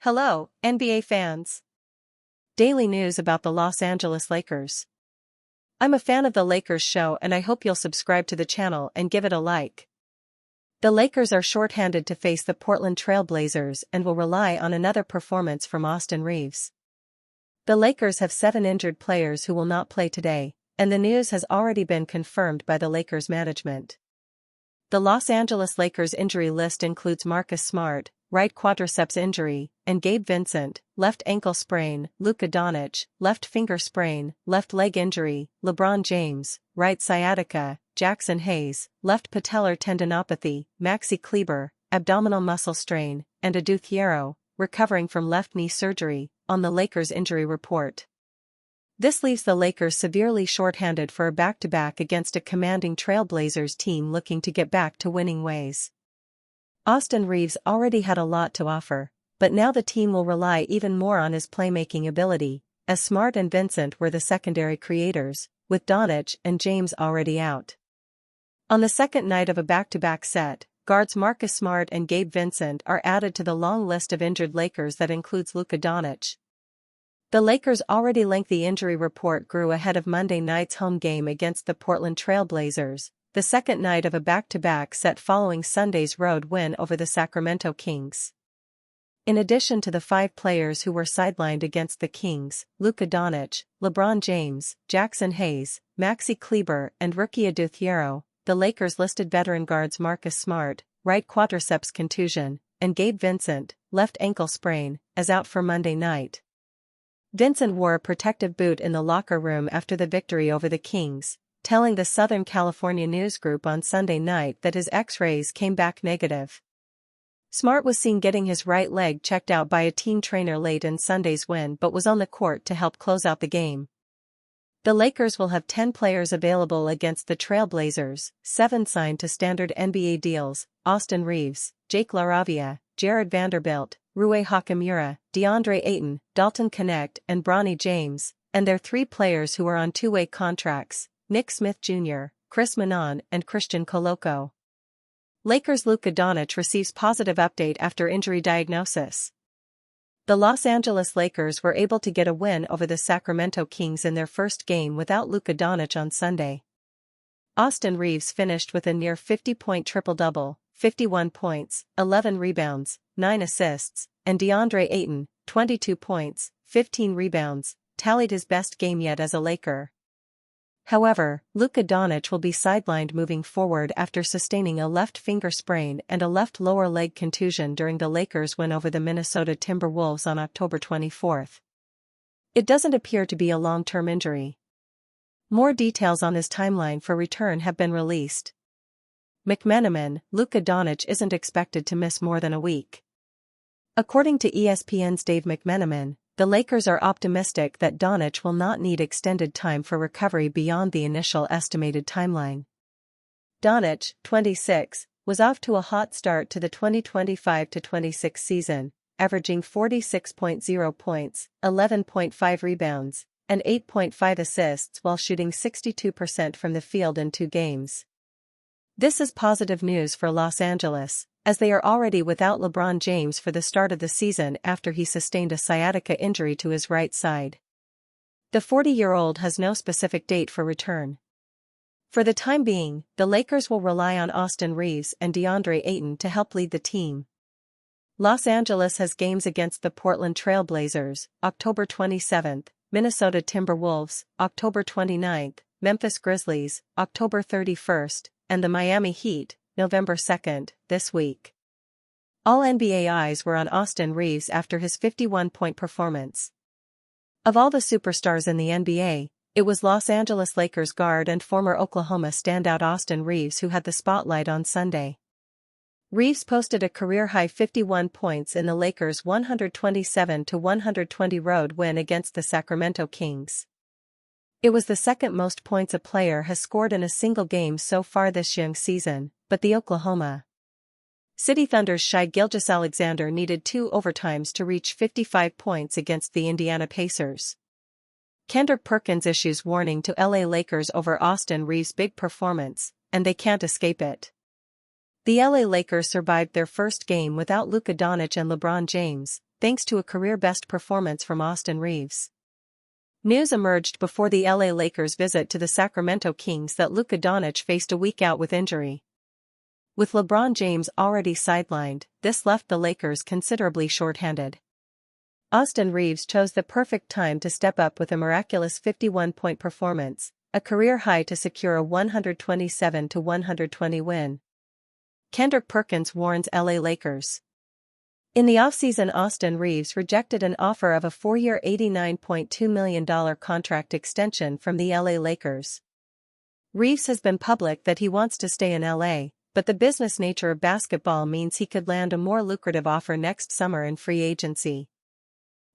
Hello, NBA fans. Daily news about the Los Angeles Lakers. I'm a fan of the Lakers show and I hope you'll subscribe to the channel and give it a like. The Lakers are shorthanded to face the Portland Trail Blazers and will rely on another performance from Austin Reaves. The Lakers have 7 injured players who will not play today, and the news has already been confirmed by the Lakers management. The Los Angeles Lakers injury list includes Marcus Smart, right quadriceps injury, and Gabe Vincent, left ankle sprain, Luka Doncic, left finger sprain, left leg injury, LeBron James, right sciatica, Jackson Hayes, left patellar tendinopathy, Maxi Kleber, abdominal muscle strain, and Adu Thiero, recovering from left knee surgery, on the Lakers injury report. This leaves the Lakers severely shorthanded for a back-to-back against a commanding Trailblazers team looking to get back to winning ways. Austin Reaves already had a lot to offer, but now the team will rely even more on his playmaking ability, as Smart and Vincent were the secondary creators, with Doncic and James already out. On the second night of a back-to-back set, guards Marcus Smart and Gabe Vincent are added to the long list of injured Lakers that includes Luka Doncic. The Lakers' already lengthy injury report grew ahead of Monday night's home game against the Portland Trail Blazers, the second night of a back-to-back set following Sunday's road win over the Sacramento Kings. In addition to the 5 players who were sidelined against the Kings, Luka Doncic, LeBron James, Jackson Hayes, Maxi Kleber and rookie Adu Thiero, the Lakers listed veteran guards Marcus Smart, right quadriceps contusion, and Gabe Vincent, left ankle sprain, as out for Monday night. Vincent wore a protective boot in the locker room after the victory over the Kings, telling the Southern California News Group on Sunday night that his X-rays came back negative. Smart was seen getting his right leg checked out by a team trainer late in Sunday's win but was on the court to help close out the game. The Lakers will have 10 players available against the Trailblazers, 7 signed to standard NBA deals: Austin Reaves, Jake LaRavia, Jared Vanderbilt, Rui Hachimura, DeAndre Ayton, Dalton Knecht and Bronny James, and their 3 players who are on 2-way contracts: Nick Smith Jr., Chris Manon and Christian Koloko. Lakers' Luka Doncic receives positive update after injury diagnosis. The Los Angeles Lakers were able to get a win over the Sacramento Kings in their first game without Luka Doncic on Sunday. Austin Reaves finished with a near 50-point triple-double, 51 points, 11 rebounds, 9 assists, and DeAndre Ayton, 22 points, 15 rebounds, tallied his best game yet as a Laker. However, Luka Doncic will be sidelined moving forward after sustaining a left finger sprain and a left lower leg contusion during the Lakers' win over the Minnesota Timberwolves on October 24. It doesn't appear to be a long-term injury. More details on his timeline for return have been released. McMenamin: Luka Doncic isn't expected to miss more than a week. According to ESPN's Dave McMenamin, the Lakers are optimistic that Doncic will not need extended time for recovery beyond the initial estimated timeline. Doncic, 26, was off to a hot start to the 2025-26 season, averaging 46.0 points, 11.5 rebounds, and 8.5 assists while shooting 62% from the field in 2 games. This is positive news for Los Angeles, as they are already without LeBron James for the start of the season after he sustained a sciatica injury to his right side. The 40-year-old has no specific date for return. For the time being, the Lakers will rely on Austin Reaves and DeAndre Ayton to help lead the team. Los Angeles has games against the Portland Trail Blazers, October 27, Minnesota Timberwolves, October 29, Memphis Grizzlies, October 31, and the Miami Heat, November 2, this week. All NBA eyes were on Austin Reaves after his 51-point performance. Of all the superstars in the NBA, it was Los Angeles Lakers guard and former Oklahoma standout Austin Reaves who had the spotlight on Sunday. Reaves posted a career-high 51 points in the Lakers' 127-120 road win against the Sacramento Kings. It was the second most points a player has scored in a single game so far this young season, but the Oklahoma City Thunder's Shai Gilgeous-Alexander needed 2 overtimes to reach 55 points against the Indiana Pacers. Kendrick Perkins issues warning to LA Lakers over Austin Reeves' big performance, and they can't escape it. The LA Lakers survived their first game without Luka Doncic and LeBron James, thanks to a career-best performance from Austin Reeves. News emerged before the LA Lakers' visit to the Sacramento Kings that Luka Doncic faced a week out with injury. With LeBron James already sidelined, this left the Lakers considerably short-handed. Austin Reeves chose the perfect time to step up with a miraculous 51-point performance, a career high to secure a 127-120 win. Kendrick Perkins warns LA Lakers. In the offseason, Austin Reeves rejected an offer of a 4-year $89.2 million contract extension from the LA Lakers. Reeves has been public that he wants to stay in LA, but the business nature of basketball means he could land a more lucrative offer next summer in free agency.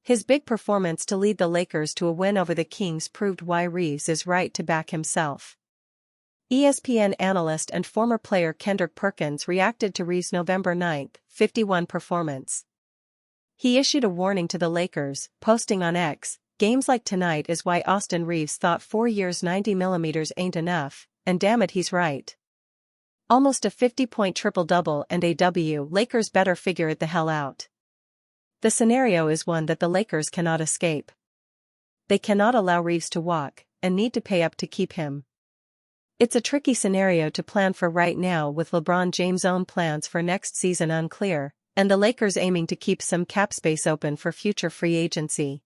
His big performance to lead the Lakers to a win over the Kings proved why Reeves is right to back himself. ESPN analyst and former player Kendrick Perkins reacted to Reeves' November 9, 51 performance. He issued a warning to the Lakers, posting on X, "Games like tonight is why Austin Reeves thought 4 years $90mm ain't enough, and damn it he's right. Almost a 50-point triple-double and a W. Lakers better figure it the hell out." The scenario is one that the Lakers cannot escape. They cannot allow Reeves to walk, and need to pay up to keep him. It's a tricky scenario to plan for right now, with LeBron James' own plans for next season unclear, and the Lakers aiming to keep some cap space open for future free agency.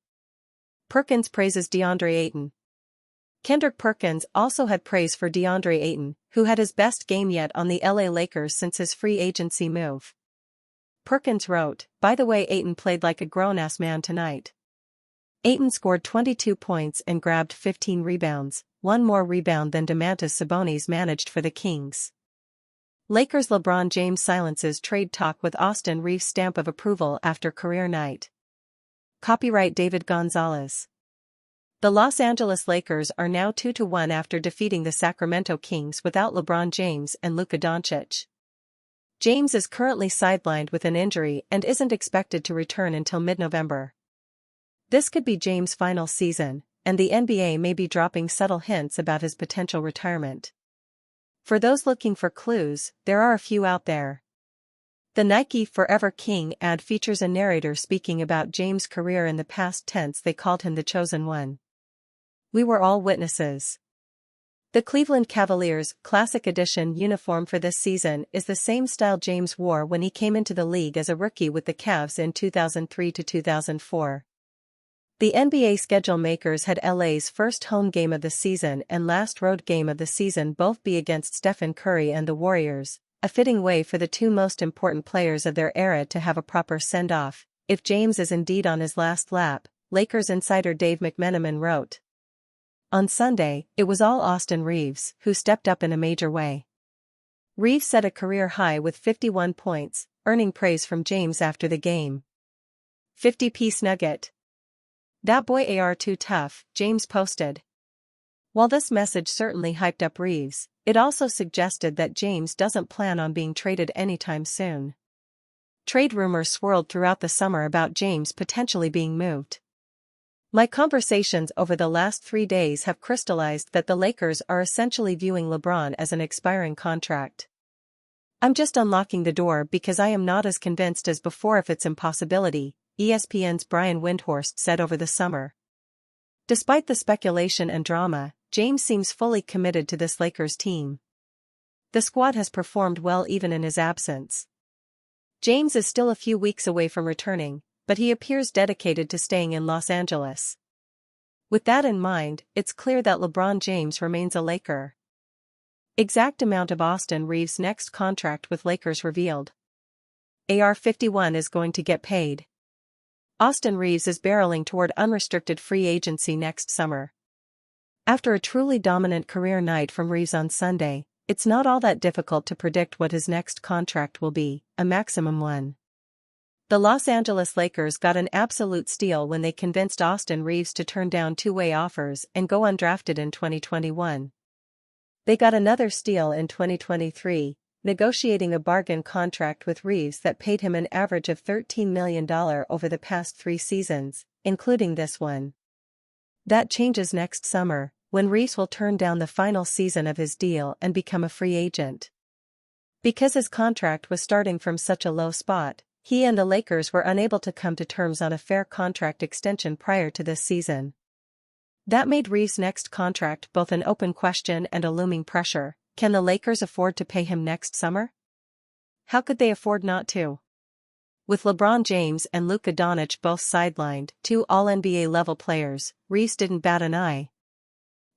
Perkins praises DeAndre Ayton. Kendrick Perkins also had praise for DeAndre Ayton, who had his best game yet on the LA Lakers since his free agency move. Perkins wrote, "By the way, Ayton played like a grown-ass man tonight. Ayton scored 22 points and grabbed 15 rebounds, one more rebound than Domantas Sabonis managed for the Kings." Lakers LeBron James silences trade talk with Austin Reeves' stamp of approval after career night. Copyright David Gonzalez. The Los Angeles Lakers are now 2-1 after defeating the Sacramento Kings without LeBron James and Luka Doncic. James is currently sidelined with an injury and isn't expected to return until mid-November. This could be James' final season, and the NBA may be dropping subtle hints about his potential retirement. For those looking for clues, there are a few out there. The Nike Forever King ad features a narrator speaking about James' career in the past tense. They called him the chosen one. We were all witnesses. The Cleveland Cavaliers' Classic Edition uniform for this season is the same style James wore when he came into the league as a rookie with the Cavs in 2003-2004. The NBA schedule makers had LA's first home game of the season and last road game of the season both be against Stephen Curry and the Warriors, a fitting way for the two most important players of their era to have a proper send-off, if James is indeed on his last lap, Lakers insider Dave McMenamin wrote. On Sunday, it was all Austin Reeves who stepped up in a major way. Reeves set a career high with 51 points, earning praise from James after the game. 50-piece nugget. "That boy AR too tough," James posted. While this message certainly hyped up Reeves, it also suggested that James doesn't plan on being traded anytime soon. Trade rumors swirled throughout the summer about James potentially being moved. My conversations over the last 3 days have crystallized that the Lakers are essentially viewing LeBron as an expiring contract. I'm just unlocking the door because I am not as convinced as before if it's impossibility, ESPN's Brian Windhorst said over the summer. Despite the speculation and drama, James seems fully committed to this Lakers team. The squad has performed well even in his absence. James is still a few weeks away from returning, but he appears dedicated to staying in Los Angeles. With that in mind, it's clear that LeBron James remains a Laker. Exact amount of Austin Reeves' next contract with Lakers revealed. AR-51 is going to get paid. Austin Reeves is barreling toward unrestricted free agency next summer. After a truly dominant career night from Reeves on Sunday, it's not all that difficult to predict what his next contract will be, a maximum one. The Los Angeles Lakers got an absolute steal when they convinced Austin Reeves to turn down two-way offers and go undrafted in 2021. They got another steal in 2023, negotiating a bargain contract with Reeves that paid him an average of $13 million over the past 3 seasons, including this one. That changes next summer, when Reeves will turn down the final season of his deal and become a free agent. Because his contract was starting from such a low spot, he and the Lakers were unable to come to terms on a fair contract extension prior to this season. That made Reeves' next contract both an open question and a looming pressure. Can the Lakers afford to pay him next summer? How could they afford not to? With LeBron James and Luka Doncic both sidelined, two All-NBA level players, Reeves didn't bat an eye.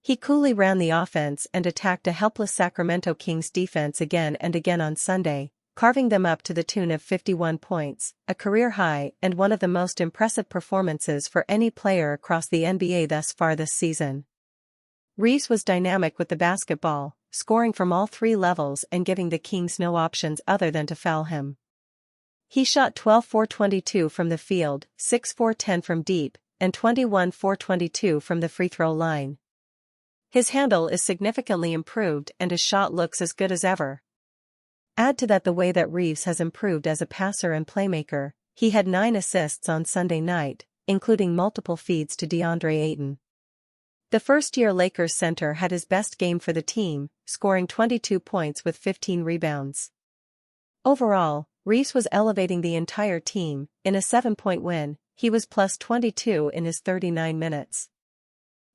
He coolly ran the offense and attacked a helpless Sacramento Kings defense again and again on Sunday, carving them up to the tune of 51 points, a career high and one of the most impressive performances for any player across the NBA thus far this season. Reeves was dynamic with the basketball, scoring from all three levels and giving the Kings no options other than to foul him. He shot 12-4-22 from the field, 6-4-10 from deep, and 21-4-22 from the free throw line. His handle is significantly improved and his shot looks as good as ever. Add to that the way that Reeves has improved as a passer and playmaker. He had 9 assists on Sunday night, including multiple feeds to DeAndre Ayton. The first-year Lakers center had his best game for the team, scoring 22 points with 15 rebounds. Overall, Reeves was elevating the entire team. In a 7-point win, he was plus 22 in his 39 minutes.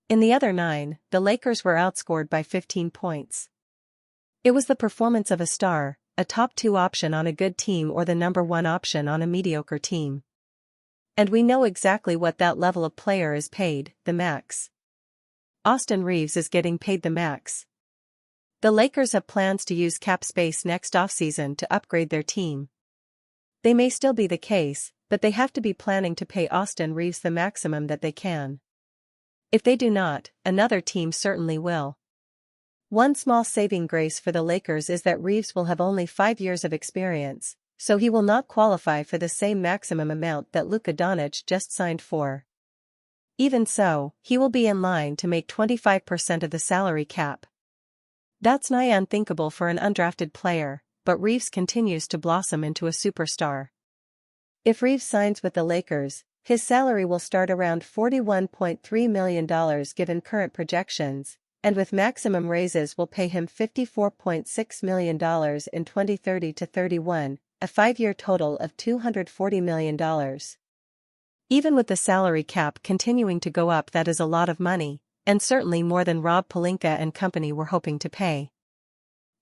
In the other 9, the Lakers were outscored by 15 points. It was the performance of a star, a top 2 option on a good team or the number 1 option on a mediocre team. And we know exactly what that level of player is paid, the max. Austin Reeves is getting paid the max. The Lakers have plans to use cap space next offseason to upgrade their team. They may still be the case, but they have to be planning to pay Austin Reeves the maximum that they can. If they do not, another team certainly will. One small saving grace for the Lakers is that Reeves will have only 5 years of experience, so he will not qualify for the same maximum amount that Luka Doncic just signed for. Even so, he will be in line to make 25% of the salary cap. That's nigh unthinkable for an undrafted player, but Reeves continues to blossom into a superstar. If Reeves signs with the Lakers, his salary will start around $41.3 million given current projections, and with maximum raises will pay him $54.6 million in 2030-31, a 5-year total of $240 million. Even with the salary cap continuing to go up, that is a lot of money, and certainly more than Rob Pelinka and company were hoping to pay.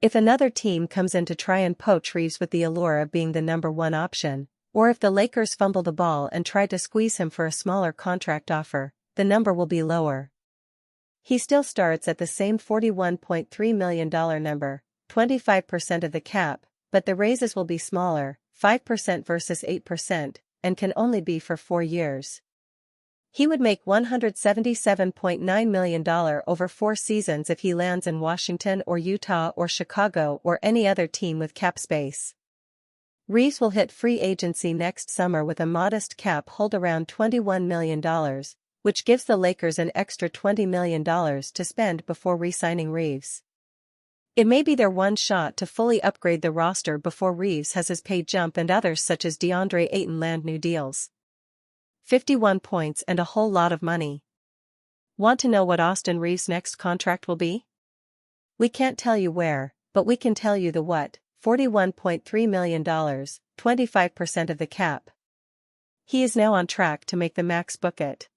If another team comes in to try and poach Reeves with the allure of being the number 1 option, or if the Lakers fumble the ball and try to squeeze him for a smaller contract offer, the number will be lower. He still starts at the same $41.3 million number, 25% of the cap, but the raises will be smaller, 5% versus 8%, and can only be for 4 years. He would make $177.9 million over 4 seasons if he lands in Washington or Utah or Chicago or any other team with cap space. Reeves will hit free agency next summer with a modest cap hold around $21 million, which gives the Lakers an extra $20 million to spend before re-signing Reeves. It may be their one shot to fully upgrade the roster before Reeves has his pay jump and others such as DeAndre Ayton land new deals. 51 points and a whole lot of money. Want to know what Austin Reeves' next contract will be? We can't tell you where, but we can tell you the what: $41.3 million, 25% of the cap. He is now on track to make the max book it.